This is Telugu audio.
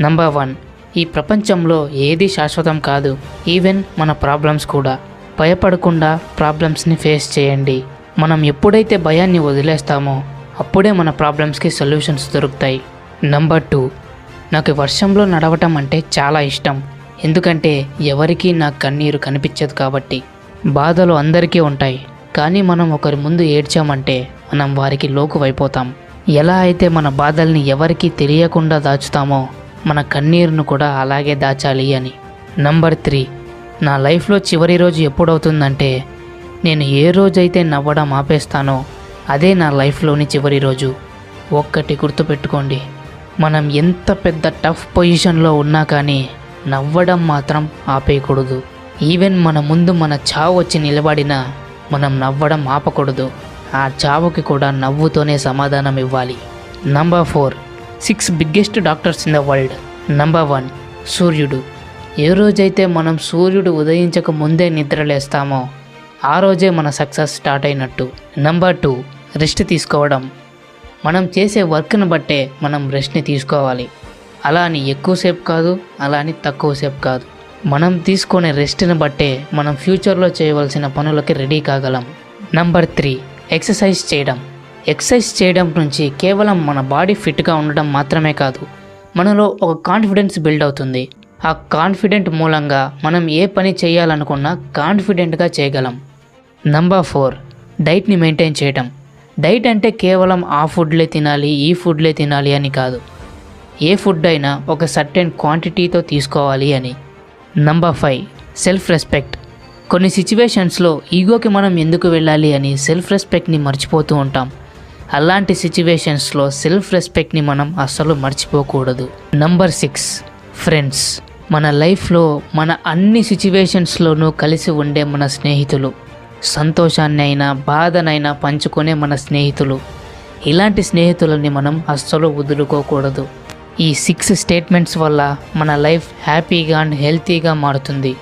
నంబర్ 1, ఈ ప్రపంచంలో ఏది శాశ్వతం కాదు, ఈవెన్ మన ప్రాబ్లమ్స్ కూడా. భయపడకుండా ప్రాబ్లమ్స్ని ఫేస్ చేయండి. మనం ఎప్పుడైతే భయాన్ని వదిలేస్తామో అప్పుడే మన ప్రాబ్లమ్స్కి సొల్యూషన్స్ దొరుకుతాయి. నంబర్ 2, నాకు వర్షంలో నడవటం అంటే చాలా ఇష్టం. ఎందుకంటే ఎవరికీ నా కన్నీరు కనిపించదు కాబట్టి. బాధలు అందరికీ ఉంటాయి, కానీ మనం ఒకరి ముందు ఏడ్చామంటే మనం వారికి లోకువైపోతాం. ఎలా అయితే మన బాధల్ని ఎవరికీ తెలియకుండా దాచుతామో మన కన్నీరును కూడా అలాగే దాచాలి అని. నంబర్ 3, నా లైఫ్లో చివరి రోజు ఎప్పుడవుతుందంటే నేను ఏ రోజైతే నవ్వడం ఆపేస్తానో అదే నా లైఫ్లోని చివరి రోజు. ఒక్కటి గుర్తుపెట్టుకోండి, మనం ఎంత పెద్ద టఫ్ పొజిషన్లో ఉన్నా కానీ నవ్వడం మాత్రం ఆపేయకూడదు. ఈవెన్ మన ముందు మన చావు వచ్చి నిలబడినా మనం నవ్వడం ఆపకూడదు. ఆ చావుకి కూడా నవ్వుతోనే సమాధానం ఇవ్వాలి. Number 4, 6 biggest doctors in the world. Number 1, సూర్యుడు. ఏ రోజైతే మనం సూర్యుడు ఉదయించక ముందే నిద్రలేస్తామో ఆ రోజే మన సక్సెస్ స్టార్ట్ అయినట్టు. నంబర్ 2, రెస్ట్ తీసుకోవడం. మనం చేసే వర్క్ని బట్టే మనం రెస్ట్ని తీసుకోవాలి. అలా అని ఎక్కువసేపు కాదు, అలా అని తక్కువసేపు కాదు. మనం తీసుకునే రెస్ట్ని బట్టే మనం ఫ్యూచర్లో చేయవలసిన పనులకి రెడీ కాగలం. నంబర్ 3, ఎక్సర్సైజ్ చేయడం. ఎక్సర్సైజ్ చేయడం నుంచి కేవలం మన బాడీ ఫిట్గా ఉండడం మాత్రమే కాదు, మనలో ఒక కాన్ఫిడెన్స్ బిల్డ్ అవుతుంది. ఆ కాన్ఫిడెంట్ మూలంగా మనం ఏ పని చేయాలనుకున్నా కాన్ఫిడెంట్గా చేయగలం. నంబర్ 4, డైట్ని మెయింటైన్ చేయడం. డైట్ అంటే కేవలం ఆ ఫుడ్లే తినాలి, ఈ ఫుడ్లే తినాలి అని కాదు. ఏ ఫుడ్ అయినా ఒక సర్టెన్ క్వాంటిటీతో తీసుకోవాలి అని. Number 5, self respect. కొన్ని సిచ్యువేషన్స్లో ఈగోకి మనం ఎందుకు వెళ్ళాలి అని సెల్ఫ్ రెస్పెక్ట్ని మర్చిపోతూ ఉంటాం. అలాంటి సిచ్యువేషన్స్లో సెల్ఫ్ రెస్పెక్ట్ని మనం అస్సలు మర్చిపోకూడదు. Number 6, friends. మన లైఫ్లో మన అన్ని సిచ్యువేషన్స్లోనూ కలిసి ఉండే మన స్నేహితులు. సంతోషాన్ని అయినా బాధనైనా పంచుకునే మన స్నేహితులు. ఇలాంటి స్నేహితులని మనం అస్సలు వదులుకోకూడదు. ఈ 6 స్టేట్మెంట్స్ వల్ల మన లైఫ్ హ్యాపీగా అండ్ హెల్తీగా మారుతుంది.